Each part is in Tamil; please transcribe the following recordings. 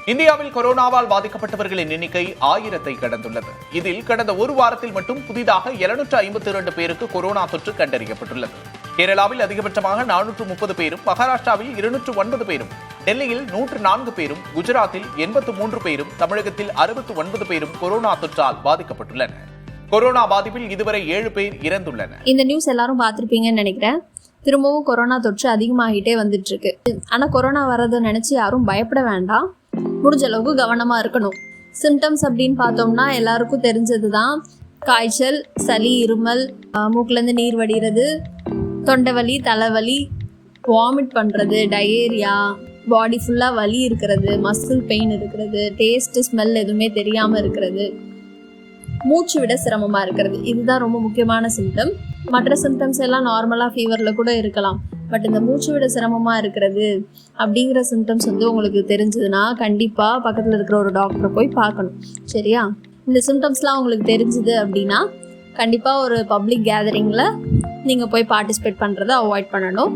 இந்தியாவில் கொரோனாவால் பாதிக்கப்பட்டவர்களின் எண்ணிக்கை 1000-ஐ கடந்துள்ளது. இதில் கடந்த ஒரு வாரத்தில் மட்டும் புதிதாக 752 பேருக்கு கொரோனா தொற்று கண்டறியப்பட்டுள்ளது. கேரளாவில் அதிகபட்சமாக 430 பேரும், மகாராஷ்டிராவில் 209 பேரும், டெல்லியில் 104 பேரும், குஜராத்தில் 83 பேரும், தமிழகத்தில் 69 பேரும் கொரோனா தொற்றால் பாதிக்கப்பட்டுள்ளனர். கொரோனா பாதிப்பில் இதுவரை 7 பேர் இறந்துள்ளனர். இந்த நியூஸ் எல்லாரும் பார்த்திருப்பீங்கன்னு நினைக்கிறேன். திரும்பவும் கொரோனா தொற்று அதிகமாகிட்டே வந்துட்டு இருக்கு. ஆனா கொரோனா வர்றதை நினைச்சு யாரும் பயப்பட வேண்டாம். முடிஞ்ச அளவுக்கு கவனமா இருக்கணும். சிம்டம்ஸ் அப்படின்னு பார்த்தோம்னா எல்லாருக்கும் தெரிஞ்சதுதான். காய்ச்சல், சளி, இருமல், மூக்குலேருந்து நீர் வடிகிறது, தொண்டை வலி, தலைவலி, வாமிட் பண்ணுறது, டயேரியா, பாடி ஃபுல்லாக வலி இருக்கிறது, மசில் பெயின் இருக்கிறது, டேஸ்ட் ஸ்மெல் எதுவுமே தெரியாமல் இருக்கிறது, மூச்சு விட சிரமமாக இருக்கிறது. இதுதான் ரொம்ப முக்கியமான சிம்டம். மற்ற சிம்டம்ஸ் எல்லாம் நார்மலாக ஃபீவரில் கூட இருக்கலாம். பட் இந்த மூச்சு விட சிரமமாக இருக்கிறது அப்படிங்கிற சிம்டம்ஸ் உங்களுக்கு தெரிஞ்சதுன்னா கண்டிப்பாக பக்கத்தில் இருக்கிற ஒரு டாக்டரை போய் பார்க்கணும். சரியா? இந்த சிம்டம்ஸ்லாம் உங்களுக்கு தெரிஞ்சுது அப்படின்னா கண்டிப்பாக ஒரு பப்ளிக் கேதரிங்கில் நீங்கள் போய் பார்ட்டிசிபேட் பண்ணுறதை அவாய்ட் பண்ணணும்.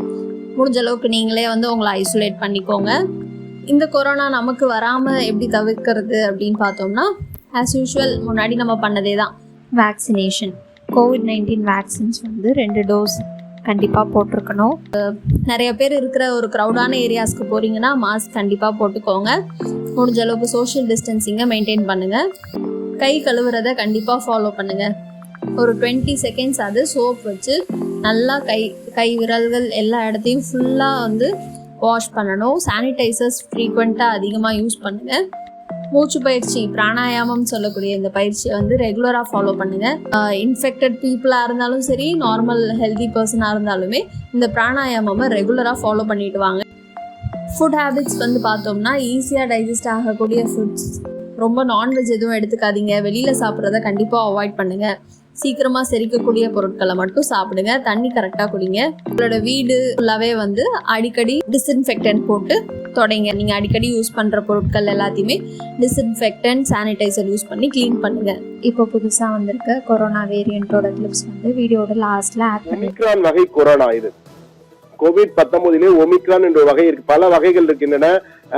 முடிஞ்ச அளவுக்கு நீங்களே உங்களை ஐசோலேட் பண்ணிக்கோங்க. இந்த கொரோனா நமக்கு வராமல் எப்படி தவிர்க்கிறது அப்படின்னு பார்த்தோம்னா ஆஸ் யூஷுவல் முன்னாடி நம்ம பண்ணதே தான். வேக்சினேஷன், கோவிட்-19 வேக்சின்ஸ் 2 டோஸ் கண்டிப்பாக போட்டிருக்கணும். நிறைய பேர் இருக்கிற ஒரு க்ரௌடான ஏரியாஸ்க்கு போகிறீங்கன்னா மாஸ்க் கண்டிப்பாக போட்டுக்கோங்க. முடிஞ்ச அளவுக்கு சோஷியல் டிஸ்டன்சிங்கை மெயின்டைன் பண்ணுங்கள். கை கழுவுறதை கண்டிப்பாக ஃபாலோ பண்ணுங்கள். ஒரு 20 செகண்ட்ஸ் அது சோப் வச்சு நல்லா கை விரல்கள் எல்லா இடத்தையும் ஃபுல்லாக வாஷ் பண்ணணும். சானிடைசர்ஸ் ஃப்ரீக்வெண்ட்டாக அதிகமாக யூஸ் பண்ணுங்கள். மூச்சு பயிற்சி, பிராணாயாமம் சொல்லக்கூடிய இந்த பயிற்சியை ரெகுலராக ஃபாலோ பண்ணுங்கள். இன்ஃபெக்டட் பீப்புளாக இருந்தாலும் சரி, நார்மல் ஹெல்தி பர்சனாக இருந்தாலுமே இந்த பிராணாயாமம் ரெகுலராக ஃபாலோ பண்ணிட்டு வாங்க. ஃபுட் ஹேபிட்ஸ் பார்த்தோம்னா ஈஸியாக டைஜஸ்ட் ஆகக்கூடிய ஃபுட்ஸ், ரொம்ப நான்வெஜ் எதுவும் எடுத்துக்காதீங்க. வெளியில் சாப்பிட்றத கண்டிப்பாக அவாய்ட் பண்ணுங்கள். சீக்கிரமாக செரிக்கக்கூடிய பொருட்களை மட்டும் சாப்பிடுங்க. தண்ணி கரெக்டாக குடிங்க. உங்களோட வீடு ஃபுல்லாகவே அடிக்கடி டிஸ்இன்ஃபெக்டன்ட் போட்டு தொடங்க. நீங்கள் அடிக்கடி யூஸ் பண்ணுற பொருட்கள் எல்லாத்தையுமே டிஸ்இன்ஃபெக்டன்ட், சானிடைசர் யூஸ் பண்ணி க்ளீன் பண்ணுங்கள். இப்போ புதுசாக வந்திருக்க கொரோனா வேரியண்ட்டோட கிளிப்ஸ் வீடியோட லாஸ்ட்டில் ஆட் பண்ணி. ஒமிக்ரான் வகை கொரோனா இது. கோவிட்-19 ஒமிக்ரான் என்ற வகை இருக்கு. பல வகைகள் இருக்கின்றன.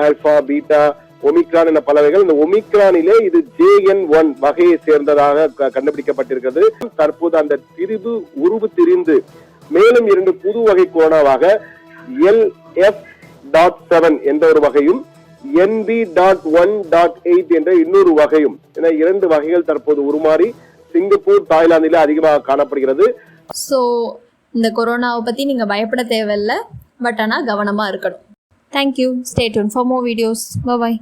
ஆல்பா, பீட்டா, ஒமிக்ரான் என பல வகைகள். இந்த ஒமிக்ரானிலே இது JN1 வகையை சேர்ந்ததாக கண்டுபிடிக்கப்பட்டிருக்கிறது. தற்போது அந்த திரிவு உருவு திரிந்து மேலும் 2 புது வகை கொரோனாவாக LF.7 என்ற ஒரு வகையும் NB.1.8 என்ற இன்னொரு வகையும் என 2 வகைகள் தற்போது உருமாறி சிங்கப்பூர், தாய்லாந்திலே அதிகமாக காணப்படுகிறது. ஸோ இந்த கொரோனாவை பற்றி நீங்கள் பயப்பட தேவையில்லை. பட் ஆனால் கவனமாக இருக்கணும். Thank you. Stay tuned for more videos. Bye-bye.